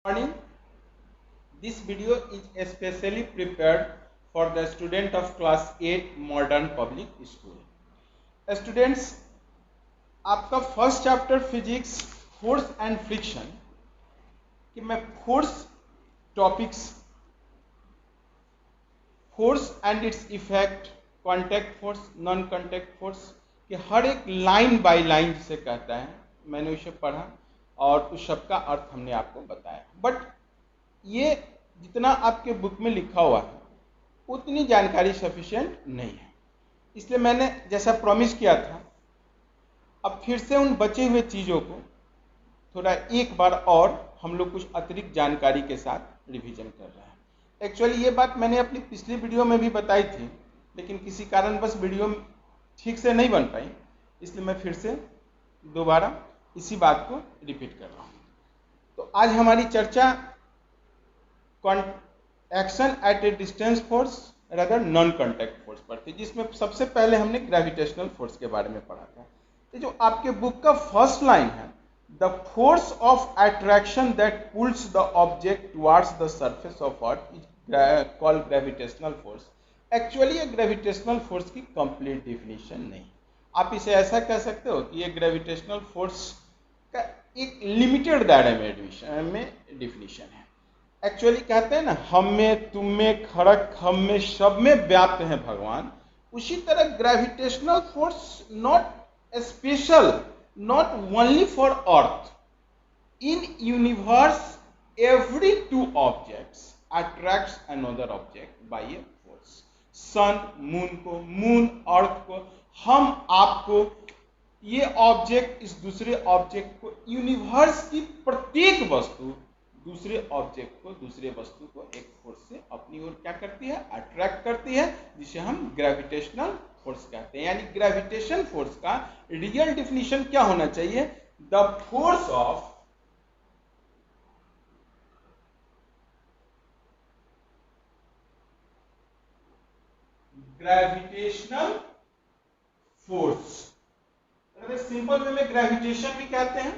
Morning. This video is especially prepared for the student of class 8 modern public school. Students, आपका first chapter physics force and friction कि मैं force and its effect, contact force, non contact force कि हर एक line by line जिसे कहता है मैंने उसे पढ़ा और उस सब का अर्थ हमने आपको बताया। बट ये जितना आपके बुक में लिखा हुआ है उतनी जानकारी सफिशिएंट नहीं है, इसलिए मैंने जैसा प्रॉमिस किया था अब फिर से उन बचे हुए चीज़ों को थोड़ा एक बार और हम लोग कुछ अतिरिक्त जानकारी के साथ रिवीजन कर रहे हैं। एक्चुअली ये बात मैंने अपनी पिछली वीडियो में भी बताई थी, लेकिन किसी कारणवश वीडियो ठीक से नहीं बन पाई, इसलिए मैं फिर से दोबारा इसी बात को रिपीट कर रहा हूँ। तो आज हमारी चर्चा action at A distance force rather non contact force पर थी, जिसमें सबसे पहले हमने ग्रेविटेशनल फोर्स के बारे में पढ़ा था। तो जो आपके बुक का फर्स्ट लाइन है, the force of attraction that pulls the object towards the surface of earth is called gravitational force. Actually ये ग्रेविटेशनल फोर्स की कंप्लीट डिफिनीशन नहीं, आप इसे ऐसा कह सकते हो कि ये ग्रेविटेशनल फोर्स का एक लिमिटेड दायरे में डिफिनीशन है। एक्चुअली कहते हैं ना, हम में, तुम में, खड़क हम में, सब में व्याप्त है भगवान। उसी तरह gravitational force not special, not only for earth. In universe every two objects attracts another object by a force. Sun moon को, मून अर्थ को, हम आपको, ये ऑब्जेक्ट इस दूसरे ऑब्जेक्ट को, यूनिवर्स की प्रत्येक वस्तु दूसरे ऑब्जेक्ट को, दूसरे वस्तु को एक फोर्स से अपनी ओर क्या करती है, अट्रैक्ट करती है, जिसे हम ग्रेविटेशनल फोर्स कहते हैं। यानी ग्रेविटेशन फोर्स का रियल डिफिनीशन क्या होना चाहिए, the force of gravitational force. Simple way में ग्रेविटेशन भी कहते हैं,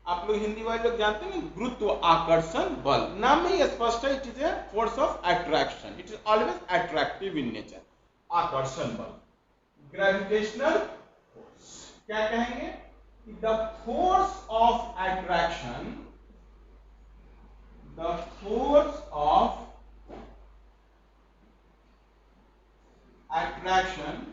आप लोग हिंदी वाले लोग जानते हैं, गुरुत्व आकर्षण बल। नाम में ही स्पष्ट है, it is a force of attraction, it is always attractive in nature. आकर्षण बल, ग्रेविटेशनल फोर्स क्या कहेंगे, the force of attraction, the force of attraction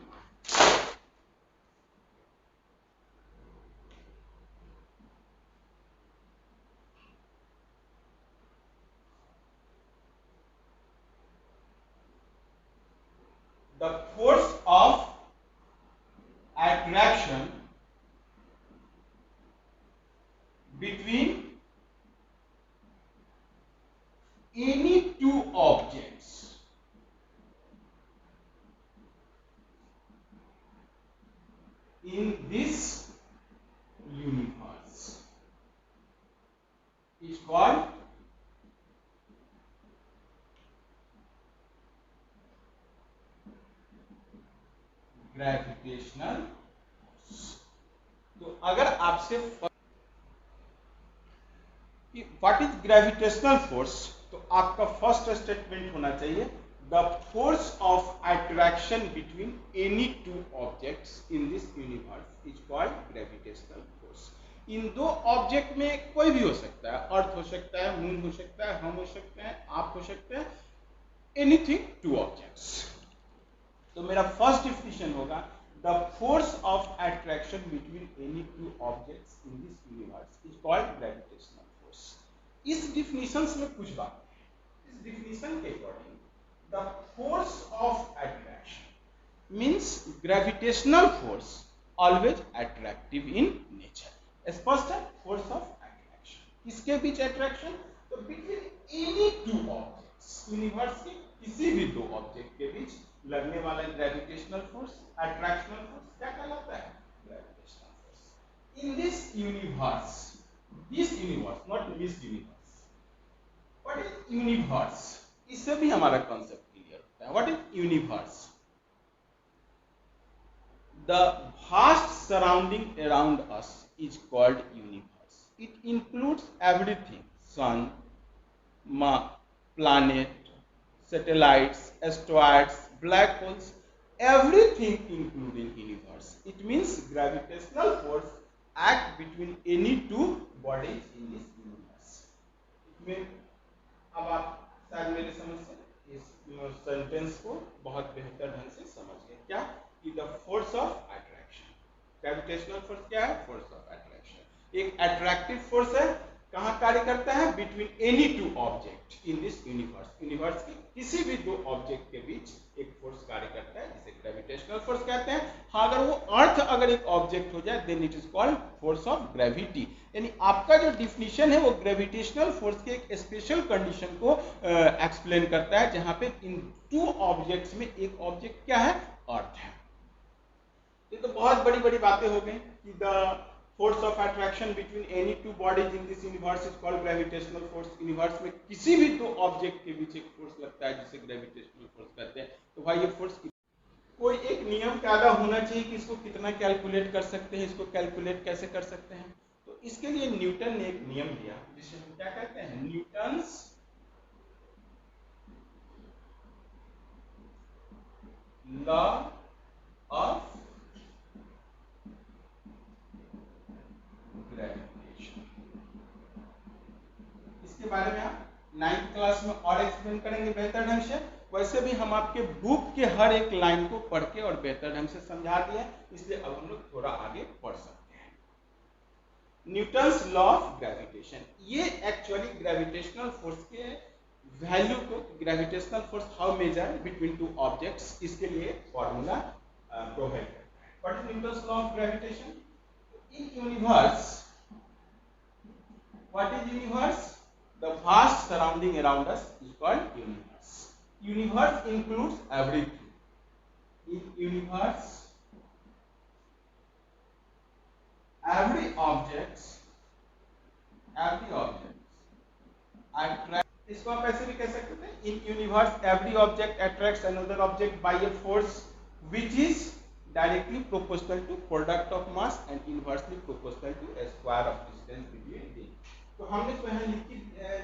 the force of attraction between any two objects in this universe is called gravitational force. तो अगर आपसे what is gravitational force, तो आपका first statement होना चाहिए, the force of attraction between any two objects in this universe is called gravitational force. इन दो object में कोई भी हो सकता है, अर्थ हो सकता है, मून हो सकता है, हम हो सकते हैं, आप हो सकते हैं, एनीथिंग टू ऑब्जेक्ट्स। तो मेरा फर्स्ट डिफिनीशन होगा, the force of attraction between any two objects in this universe is called gravitational force. इस डिफिनीशन में कुछ बात है, इस डिफिनीशन के according the force of attraction means gravitational force always attractive in nature. स्पष्ट है, फोर्स ऑफ अट्रैक्शन किसके बीच अट्रैक्शन, तो between any two objects, universe के किसी भी दो ऑब्जेक्ट के बीच लगने वाला ग्रेविटेशनल फोर्स, अट्रैक्शनल फोर्स क्या कहलाता है, gravitational force. In this universe, this universe not this universe, what is universe, इससे भी हमारा कॉन्सेप्ट क्लियर होता है। What is universe, the vast surrounding around us is called universe. It includes everything, sun, planet, satellites, asteroids, black holes, everything including universe. It means gravitational force act between any two bodies in this universe. इसमें अब आप शायद मेरे समझ से इस sentence को बहुत बेहतर ढंग से समझ गए। क्या कि the force of attraction, gravitational force क्या है? Force of attraction. एक अट्रैक्टिव फोर्स है, कहाँ कार्य करता है? Between any two object in this universe. Universe के किसी भी दो ऑब्जेक्ट के बीच एक फोर्स कार्य करता है जिसे ग्रेविटेशनल फोर्स कहते हैं। हाँ, अगर वो अर्थ अगर एक ऑब्जेक्ट हो जाए then it is called force of gravity. यानी आपका जो डिफिनीशन है वो ग्रेविटेशनल फोर्स के एक स्पेशल कंडीशन को एक्सप्लेन करता है, जहां पे इन टू ऑब्जेक्ट्स में एक ऑब्जेक्ट क्या है? अर्थ है। ये तो बहुत बड़ी बड़ी बातें हो गई कि the force of attraction between any two bodies in this universe is called gravitational force. Universe में किसी भी दो ऑब्जेक्ट के बीच एक फोर्स लगता है जिसे ग्रेविटेशनल फोर्स कहते हैं। तो भाई ये फोर्स कोई एक नियम कायदा होना चाहिए कि इसको कितना कैलकुलेट कर सकते हैं, इसको कैलकुलेट कैसे कर सकते हैं। तो इसके लिए न्यूटन ने एक नियम दिया जिसे हम क्या कहते हैं? Newton's law of gravitation. इसके बारे में आप 9th क्लास में और एक्सप्लेन करेंगे बेहतर ढंग से। वैसे भी हम आपके बुक के हर एक लाइन को पढ़ के और बेहतर ढंग से समझा दिए, इसलिए अब हम लोग थोड़ा आगे पढ़ सकते हैं। न्यूटन्स लॉ ऑफ ग्रेविटेशन, ये एक्चुअली ग्रेविटेशनल फोर्स के वैल्यू को, gravitational force how measure between two objects, इसके लिए फॉर्मूला प्रोवाइड करता है। What is Newton's law of gravitation? In universe, what is universe? The vast surrounding around us is called universe. Universe includes everything. In universe, every object attracts. इसको आप ऐसे भी कह सकते हैं, in universe every object attracts another object by a force which is directly proportional to product of mass and inversely proportional to a square of distance between them. तो हमने इसको यहाँ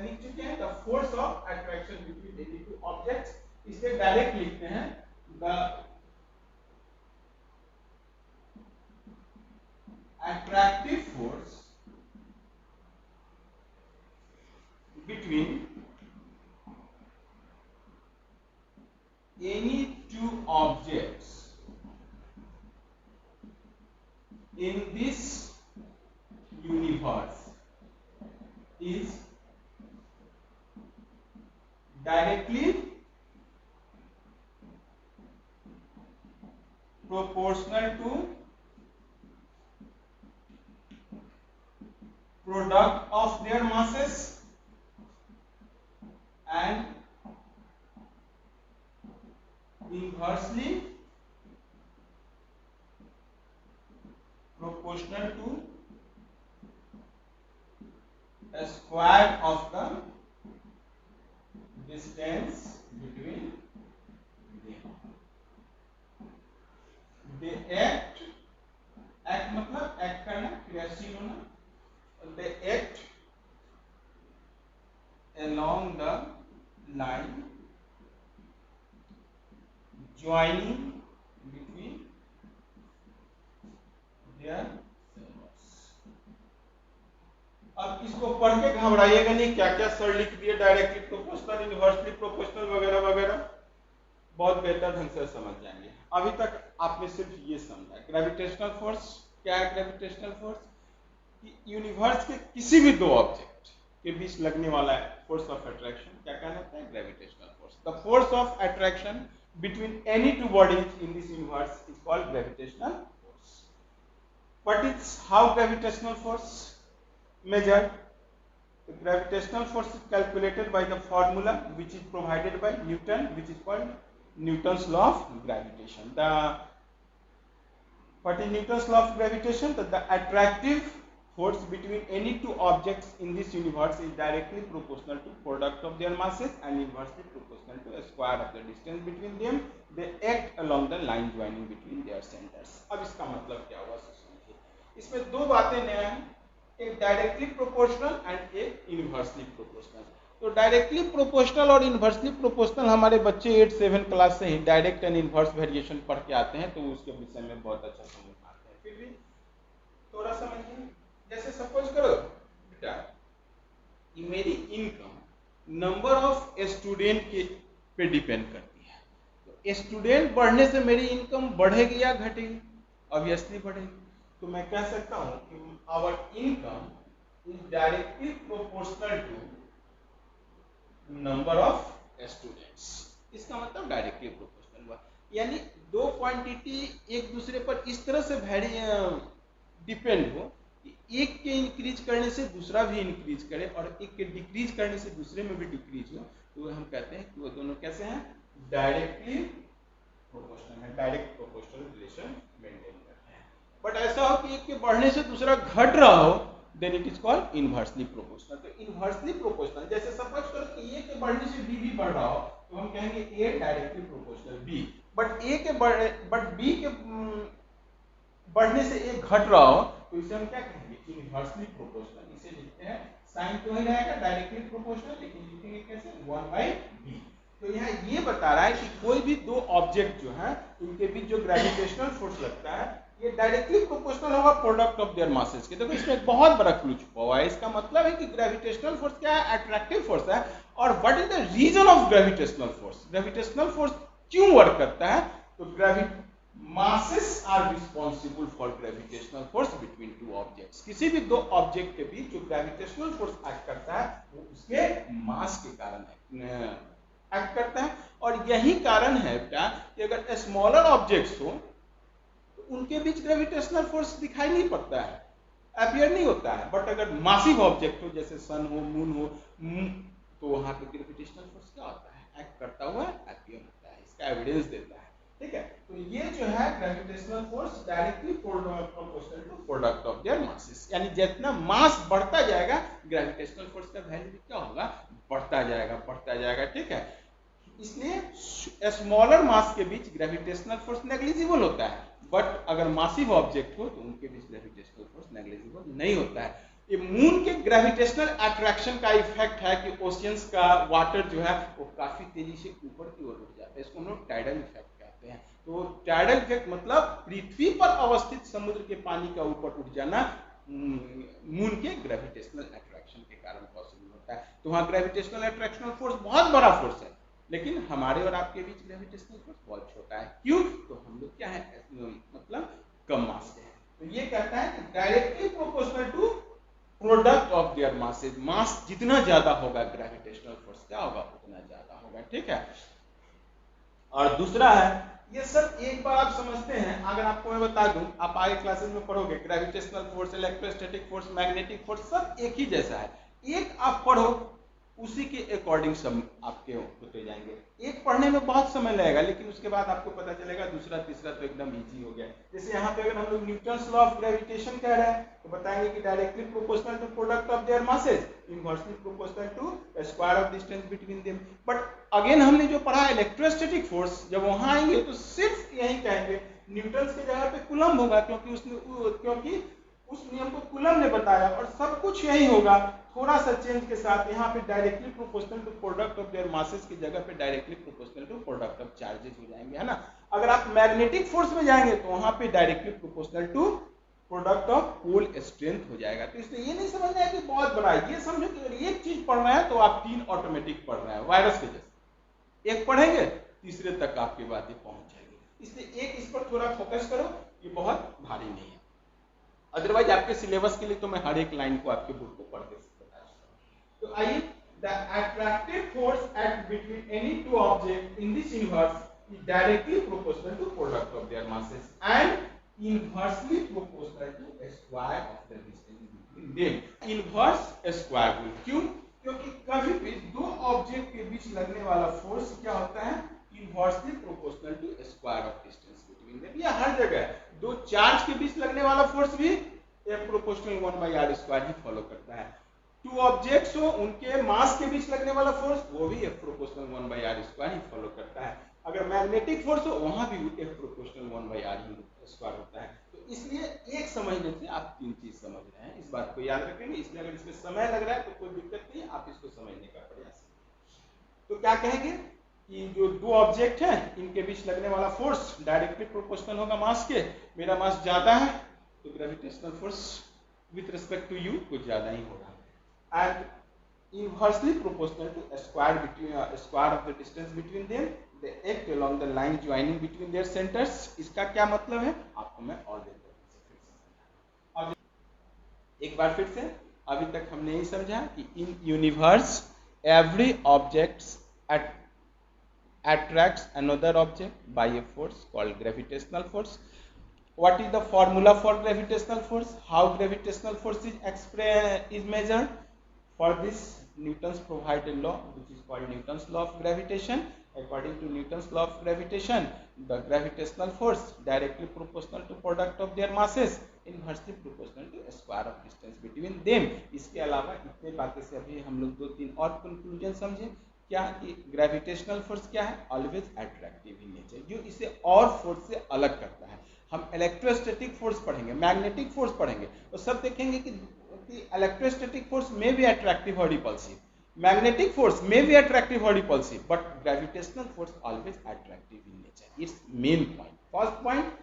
लिख चुके हैं the force of attraction between any two objects. इसे direct लिखते हैं the attractive force between any two objects in this universe is directly proportional to product of their masses and inversely proportional to a square of the distance between them. They act मतलब act करना, क्रियाशील होना। They act along the line joining between their cells. अब इसको पढ़ के घबराइएगा नहीं, क्या क्या सर लिख दिए, डायरेक्टली प्रोपोर्शनल, इनवर्सली प्रोपोर्शनल वगैरह वगैरह, बहुत बेहतर ढंग से समझ जाएंगे। अभी तक आपने सिर्फ ये समझा ग्रेविटेशनल फोर्स क्या है। ग्रेविटेशनल फोर्स कि यूनिवर्स के किसी भी दो ऑब्जेक्ट के बीच लगने वाला है फोर्स ऑफ अट्रैक्शन, क्या कहलाता है? Gravitational force. The force of attraction between any two bodies in this universe is called gravitational force. What is how gravitational force measured? The gravitational force is calculated by the formula which is provided by Newton, which is called Newton's law of gravitation. What is Newton's law of gravitation? That the attractive force between any two objects in this universe is directly proportional to product of their masses and inversely proportional to a square of the distance between them. They act along the line joining between their centers. अब इसका मतलब क्या हुआ समझिए। इसमें दो बातें नया है, एक डायरेक्टली प्रोपोर्शनल एंड एक इनवर्सली प्रोपोर्शनल। तो डायरेक्टली प्रोपोर्शनल और इन्वर्सली प्रोपोर्शनल हमारे बच्चे 8-7 क्लास से ही डायरेक्ट एंड इन्वर्स वेरिएशन पढ़ के आते हैं, तो उसके विषय में बहुत अच्छा समझ पाते हैं। फिर भी थोड़ा समझिए, जैसे सपोज करो बेटा कि मेरी इनकम नंबर ऑफ स्टूडेंट के पे डिपेंड करती है, तो स्टूडेंट बढ़ने से मेरी इनकम बढ़ेगी या घटेगी? ऑब्वियसली बढ़ेगी। तो मैं कह सकता हूं कि our income is directly proportional to number of students. इसका मतलब डायरेक्टली प्रोपोर्शनल हुआ, यानी दो क्वांटिटी एक दूसरे पर इस तरह से डिपेंड हो कि एक के इंक्रीज करने से दूसरा भी इंक्रीज करे और एक के डिक्रीज करने से दूसरे में भी डिक्रीज हो, तो हम कहते हैं कि वो दोनों कैसे हैं? डायरेक्टली प्रोपोर्शनल है, डायरेक्ट प्रोपोर्शनल रिलेशन मेंटेन करते हैं। बट ऐसा हो कि एक के बढ़ने से दूसरा घट रहा हो, then it is called inversely proportional. तो इनवर्सली प्रोपोर्शनल, जैसे सपोज करो कि ए के बढ़ने से बी भी बढ़ रहा हो, तो हम कहेंगे A directly proportional B. But B के बढ़ने से ए घट रहा हो, तो इसे हम क्या कहेंगे? Inversely proportional. इसे लिखते हैं, साइन तो ही रहेगा डायरेक्टली प्रोपोर्शनल, लेकिन लिखेंगे कैसे? 1/b। तो यहाँ ये बता रहा है कि कोई भी दो ऑब्जेक्ट जो है इनके बीच जो ग्रेविटेशनल फोर्स लगता है ये डायरेक्टली प्रोपोर्शनल होगा प्रोडक्ट ऑफ देयर मासेस के। देखो इसमें एक बहुत बड़ा क्लू छुपा हुआ है। इसका मतलब है कि ग्रेविटेशनल फोर्स क्या है? अट्रैक्टिव फोर्स है। और what is the reason of gravitational force? Gravitational force क्यों वर्क करता है? तो masses are responsible for gravitational force between two objects। किसी भी दो ऑब्जेक्ट के बीच जो ग्रेविटेशनल फोर्स एक्ट करता है वो उसके मास के कारण एक्ट करता है। और यही कारण है बेटा कि अगर स्मॉलर ऑब्जेक्ट्स हो तो उनके बीच ग्रेविटेशनल फोर्स दिखाई नहीं पड़ता है, अपीयर नहीं होता है। बट अगर मासिव ऑब्जेक्ट हो, जैसे सन हो, मून हो, तो वहां पे ग्रेविटेशनल फोर्स क्या होता है? एक्ट करता हुआ अपीयर होता है। इसका एविडेंस देता है। ठीक है, तो ये जो है gravitational force directly proportional to product of their masses, यानी जितना मास बढ़ता जाएगा ग्रेविटेशनल फोर्स का वैल्यू भी क्या होगा? बढ़ता जाएगा। ठीक है, इसलिए स्मॉलर मास के बीच ग्रेविटेशनल फोर्स नेग्लिजिबल होता है, बट अगर मासिव ऑब्जेक्ट हो तो उनके बीच ग्रेविटेशनल फोर्स नेग्लिजिबल नहीं होता है। ये मून के ग्रेविटेशनल अट्रैक्शन का इफेक्ट है कि ओशियंस का वाटर जो है वो काफी तेजी से ऊपर की ओर उठ जाता है। इसको हम लोग टाइडल इफेक्ट कहते हैं। तो टाइडल इफेक्ट मतलब पृथ्वी पर अवस्थित समुद्र के पानी का ऊपर उठ जाना मून के ग्रेविटेशनल अट्रैक्शन के कारण पॉसिबल होता है। तो वहाँ ग्रेविटेशनल अट्रैक्शनल फोर्स बहुत बड़ा फोर्स है, लेकिन हमारे और आपके बीच ग्रेविटेशनल फोर्स बहुत छोटा है। क्यों? तो हम लोग क्या है, मतलब कम मास के हैं। तो ये कहता है कि directly proportional to product of their masses. Mass जितना ज्यादा होगा ग्रेविटेशनल फोर्स क्या होगा? उतना ज्यादा होगा। ठीक है, और दूसरा है, ये सब एक बार आप समझते हैं। अगर आपको मैं बता दूं, आप आगे क्लासेस में पढ़ोगे gravitational force, electrostatic force, magnetic force सब एक ही जैसा है। एक आप पढ़ो, उसी के अकॉर्डिंग सब आपके होते जाएंगे। एक पढ़ने में बहुत समय लगेगा, लेकिन उसके बाद आपको पता चलेगा दूसरा तीसरा तो एकदम इजी हो गया। जैसे यहाँ पे अगर हम लोग न्यूटन्स लॉ ऑफ ग्रेविटेशन कह रहे हैं तो बताएंगे कि directly proportional to product of their masses, inversely proportional to square of distance between them. But again हमने जो पढ़ा इलेक्ट्रोस्टैटिक फोर्स, जब वहां आएंगे तो सिर्फ यही कहेंगे न्यूटन्स की जगह पे कूलम्ब होगा, क्योंकि उस नियम को कूलम्ब ने बताया, और सब कुछ यही होगा थोड़ा सा चेंज के साथ। यहाँ पे directly proportional to product of their masses की जगह पे directly proportional to product of charges हो जाएंगे, है ना। अगर आप मैग्नेटिक फोर्स में जाएंगे तो वहां पे directly proportional to product of pole strength हो जाएगा। तो इसलिए ये नहीं समझना है कि बहुत बड़ा है, ये समझो कि अगर एक चीज पढ़ रहे हैं तो आप 3 ऑटोमेटिक पढ़ रहे हैं, वायरस के जैसे। एक पढ़ेंगे तीसरे तक आपकी बातें पहुंच जाएगी। इसलिए एक इस पर थोड़ा फोकस करो, ये बहुत भारी नहीं है। अदरवाइज आपके सिलेबस के लिए तो मैं हर एक लाइन को आपके बुक को पढ़ के बता सकता हूं। तो आइए, the attractive force act between any two object in this universe is directly proportional to product of their masses and inversely proportional to square of the distance between them. Inverse square rule क्यों? क्योंकि कभी भी दो object के बीच लगने वाला force क्या होता है? Inversely proportional to square of distance between them. या हर जगह दो चार्ज के बीच लगने वाला फोर्स भी F प्रोपोर्शनल 1/r² ही फॉलो करता है। टू ऑब्जेक्ट्स हो, उनके मास के बीच लगने वाला फोर्स वो भी F प्रोपोर्शनल 1/r² ही फॉलो करता है। अगर मैग्नेटिक फोर्स हो वहां भी F प्रोपोर्शनल 1/r स्क्वायर होता है। तो इसलिए एक समझने से आप तीन चीज समझ रहे हैं, इस बात को याद रखेंगे। इसलिए अगर इसमें समय लग रहा है तो कोई दिक्कत नहीं, आप इसको समझने का प्रयास करें। तो क्या कहेंगे कि जो दो ऑब्जेक्ट हैं इनके बीच लगने वाला फोर्स डायरेक्टली प्रोपोर्शनल होगा मास के। मेरा मास ज्यादा है तो gravitational force with respect to you कुछ ज्यादा ही होगा। And inversely proportional to square of the distance between them, they act along the line joining between their centers। इसका क्या मतलब है आपको मैं और देता हूं। एक बार फिर से, अभी तक हमने यही समझा कि इन universe every object attracts another object by a force called gravitational force। What is the formula for gravitational force? How gravitational force is measured? For this, Newton's provided law, which is called Newton's law of gravitation। According to Newton's law of gravitation, the gravitational force directly proportional to product of their masses, inversely proportional to square of distance between them। इसके अलावा इतने बातें से अभी हम लोग दो तीन और कंक्लूजन समझे। क्या कि ग्रेविटेशनल फोर्स क्या है? ऑलवेज अट्रैक्टिव इन नेचर, जो इसे और फोर्स से अलग करता है। हम इलेक्ट्रोस्टैटिक फोर्स पढ़ेंगे, मैग्नेटिक फोर्स पढ़ेंगे, तो सब देखेंगे कि इलेक्ट्रोस्टैटिक फोर्स में भी अट्रैक्टिव और रिपल्सिव, मैग्नेटिक फोर्स में भी अट्रैक्टिव और repulsive, but gravitational force always attractive in nature. It's main point, first point.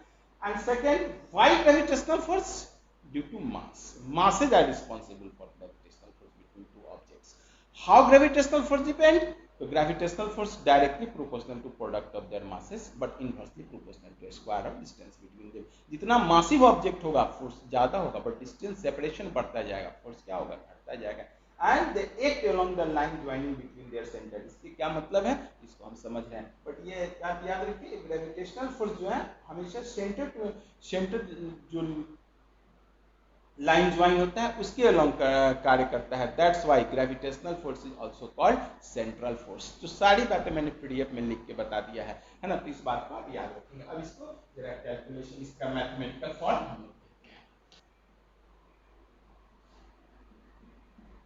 And second, why gravitational force? Due to mass. masses are responsible for gravitational force between two objects। how gravitational force depend? तो gravitational force directly proportional to product of their masses, but inversely proportional to square of distance between them. जितना massive object होगा force ज्यादा होगा, but distance separation बढ़ता जाएगा, force क्या होगा? घटता जाएगा। And they act along the line joining between their centre. इसके क्या मतलब है इसको हम समझ रहे हैं, बट ये याद रखिए ग्रेविटेशनल फोर्स जो है हमेशा सेंटर टू सेंटर जो लाइन ज्वाइन होता है उसके अलोंग कार्य करता है। That's why gravitational force is also called central force. तो सारी बातें मैंने पीडीएफ में लिख के बता दिया है ना, तो इस बात को आप याद रखेंगे। अब इसको जरा कैलकुलेशन, इसका मैथमेटिकल फॉर्म हम लोग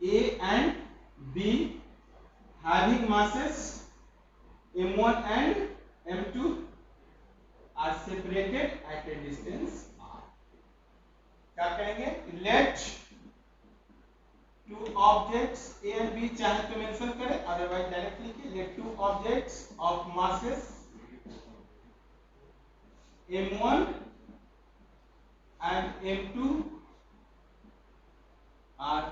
A and B having masses m1 and m2 are separated at a distance r। क्या कहेंगे? Let two objects A and B, चाहे तो मेंशन करें, अदरवाइज डायरेक्ट लिखिए, let two objects of masses m1 and m2 are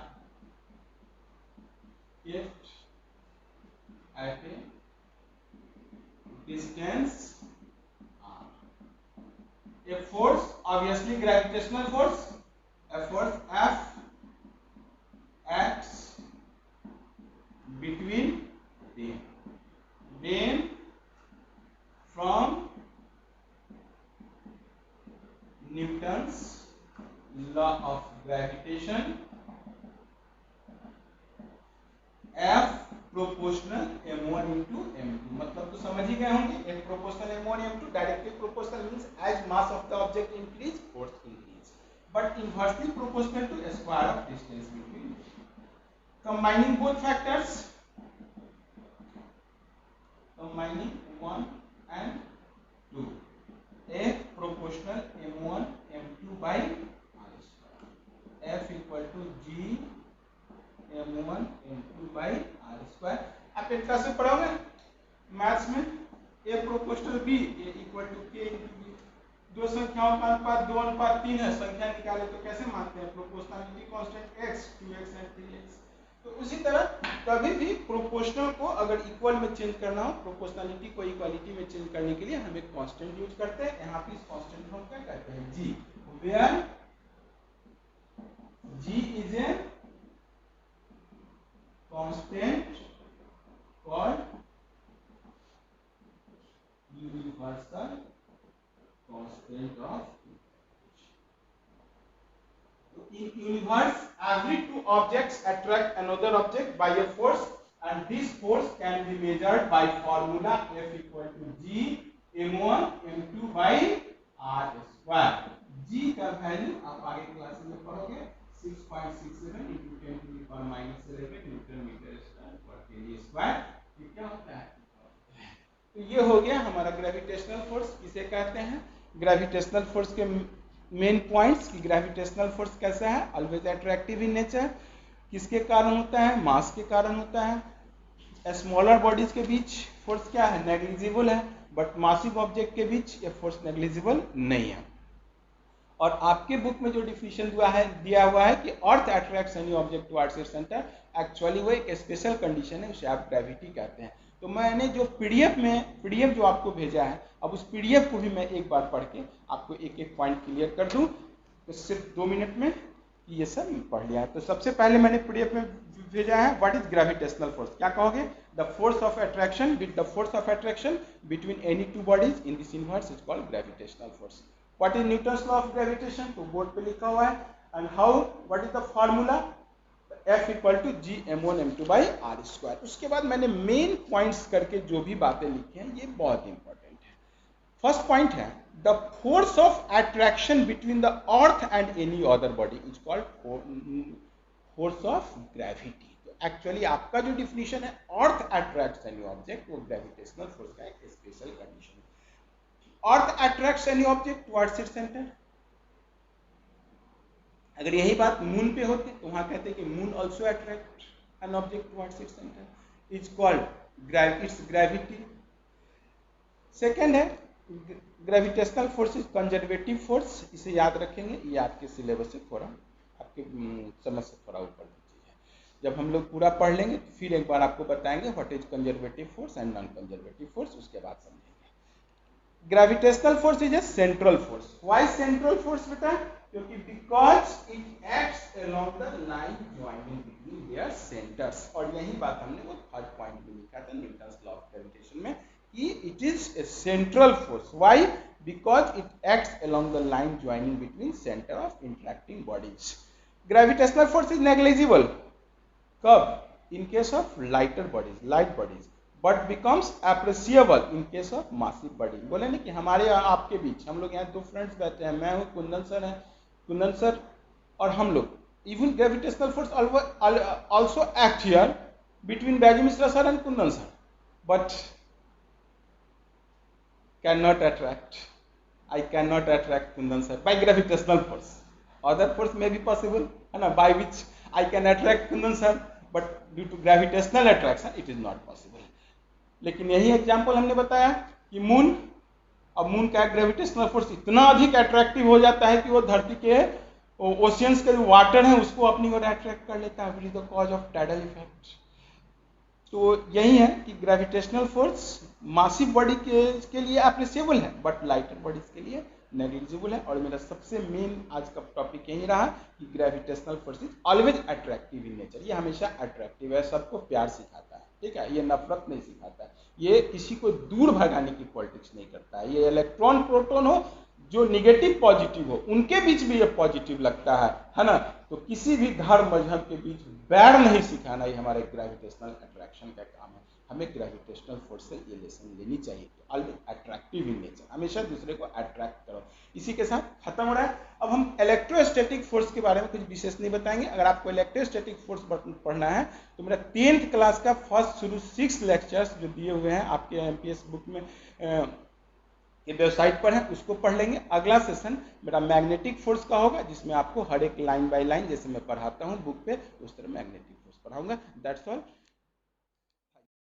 kept at a distance r। a force, obviously gravitational force, a force F acts between them from Newton's law of gravitation, F proportional m1 into m2। मतलब तो समझ ही गए होंगे, F proportional m1 m2 directly proportional means as mass of the object increase force increase, but inversely proportional to square of distance between. Combining both factors, combining 1 and 2, F proportional m1 m2 by r square, F equal to G m1 m2 by r square। आप एक class में पढ़ोगे maths में, A proportional B A equal to K into B। दो संख्याओं का अनुपात 2:3 है, संख्या निकाले तो कैसे मानते हैं? Proportionality constant x, 2x and 3x। तो उसी तरह कभी भी प्रोपोर्शनल को अगर इक्वल में चेंज करना हो, प्रोपोर्शनलिटी को इक्वालिटी में चेंज करने के लिए हम एक कांस्टेंट यूज करते हैं। यहाँ पे इस कांस्टेंट को हम क्या कहते हैं? G, where G is a constant called universal constant of in universe every two objects attract another object by a force, and this force can be measured by formula F equal to G m1 m2 by r square। G का value आप आगे class में पढ़ोगे 6.67 into 10 to the power -11 newton metre square पर KG square. ये क्या होता है? तो ये हो गया हमारा ग्रेविटेशनल फोर्स। किसे कहते हैं? ग्रेविटेशनल फोर्स के मेन पॉइंट्स कि ग्रेविटेशनल फोर्स कैसा है? Always attractive in nature. किसके कारण होता है? मास के कारण होता है। स्मॉलर बॉडीज के बीच फोर्स क्या है? नेग्लिजिबल है। बट मासिव ऑब्जेक्ट के बीच ये फोर्स नेग्लिजिबल नहीं है। और आपके बुक में जो डिफिनेशन दिया हुआ है कि अर्थ attracts any object towards its centre, actually वो एक स्पेशल कंडीशन है, उसे आप ग्रेविटी कहते हैं। तो मैंने जो पीडीएफ जो आपको भेजा है, अब उस पीडीएफ को भी मैं एक बार पढ़ के आपको एक एक पॉइंट क्लियर कर दूं, तो सिर्फ 2 मिनट में ये सब पढ़ लिया है। तो सबसे पहले मैंने पीडीएफ में भेजा है व्हाट इज ग्रेविटेशनल फोर्स। क्या कहोगे? The force of attraction between any two bodies in this universe is called gravitational force. What is Newton's law of gravitation? तो बोर्ड पे लिखा हुआ है। And how? What is the formula? F equal to G m1 m2 by r square। उसके बाद मैंने main points करके जो भी बातें लिखी हैं ये बहुत इंपॉर्टेंट है। फर्स्ट पॉइंट है the force of attraction between the earth and any other body is called force of gravity. तो एक्चुअली आपका जो डिफिनेशन है अर्थ अट्रैक्ट्स एनी ऑब्जेक्ट, वो ग्रेविटेशनल फोर्स का एक स्पेशल कंडीशन है। अर्थ attracts any object towards its centre. अगर यही बात मून पे होती तो वहां कहते कि moon also attract an object towards its center, is called its gravity. Second है gravitational force is conservative force. इसे याद रखेंगे, ये आपके सिलेबस से थोड़ा आपके समझ से थोड़ा ऊपर की चीज है। जब हम लोग पूरा पढ़ लेंगे तो फिर एक बार आपको बताएंगे what is conservative force and non conservative force, उसके बाद समझेंगे। Gravitational force is a central force. Why central force बेटा? क्योंकि because it acts along the line joining between their centres. और यही बात हमने वो थर्ड पॉइंट में लिखा था न्यूटन्स लॉ ऑफ ग्रेविटेशन में कि it is a central force. Why? Because it acts along the line joining between center of interacting bodies. Gravitational force is negligible कब? In case of lighter bodies, light bodies, but becomes appreciable in case of massive body. बोले ना कि हमारे आपके बीच, हम लोग यहाँ 2 friends बैठे हैं, मैं हूँ, कुंदन सर है, कुंदन सर और हम लोग। Even gravitational force also act here between Baiju Mishra sir and Kundan sir, but can not attract, I can not attract Kundan sir by gravitational force. Other force में भी पॉसिबल है ना, by which I can attract Kundan sir, but due to gravitational attraction it is not possible. लेकिन यही example हमने बताया कि moon, अब मून का ग्रेविटेशनल फोर्स इतना अधिक अट्रैक्टिव हो जाता है कि वो धरती के ओशियंस के जो वाटर है उसको अपनी ओर अट्रैक्ट कर लेता है, which is the cause of tidal effect. तो यही है कि ग्रेविटेशनल फोर्स मासिव बॉडी के लिए अप्रिसिएबल है, बट लाइटर बॉडीज के लिए नेग्लिजिबल है। और मेरा सबसे मेन आज का टॉपिक यही रहा कि gravitational force is always attractive in nature. ये हमेशा अट्रैक्टिव है, सबको प्यार सिखाता है, ठीक है, ये नफरत नहीं सिखाता है, ये किसी को दूर भगाने की पॉलिटिक्स नहीं करता है। ये इलेक्ट्रॉन प्रोटॉन हो, जो निगेटिव पॉजिटिव हो, उनके बीच भी ये पॉजिटिव लगता है ना। तो किसी भी धर्म मजहब के बीच बैर नहीं सिखाना, ये हमारे ग्रेविटेशनल अट्रैक्शन का काम है। हमें ग्रेविटेशनल फोर्स से ये लेसन लेनी चाहिए, ऑलवेज अट्रैक्टिव इन नेचर, हमेशा दूसरे को अट्रैक्ट करो। इसी के साथ खत्म हो रहा है। अब हम इलेक्ट्रोस्टैटिक फोर्स के बारे में कुछ विशेष नहीं बताएंगे। अगर आपको इलेक्ट्रोस्टैटिक फोर्स पढ़ना है तो मेरा 10th क्लास का फर्स्ट शुरू 6 लेक्चर्स जो दिए हुए हैं आपके एमपीएस बुक में ये वेबसाइट पर है, उसको पढ़ लेंगे। अगला सेशन मेरा मैग्नेटिक फोर्स का होगा, जिसमें आपको हर एक लाइन बाय लाइन जैसे मैं पढ़ाता हूँ बुक पे, उस तरह मैग्नेटिक फोर्स पढ़ाऊंगा। That's all.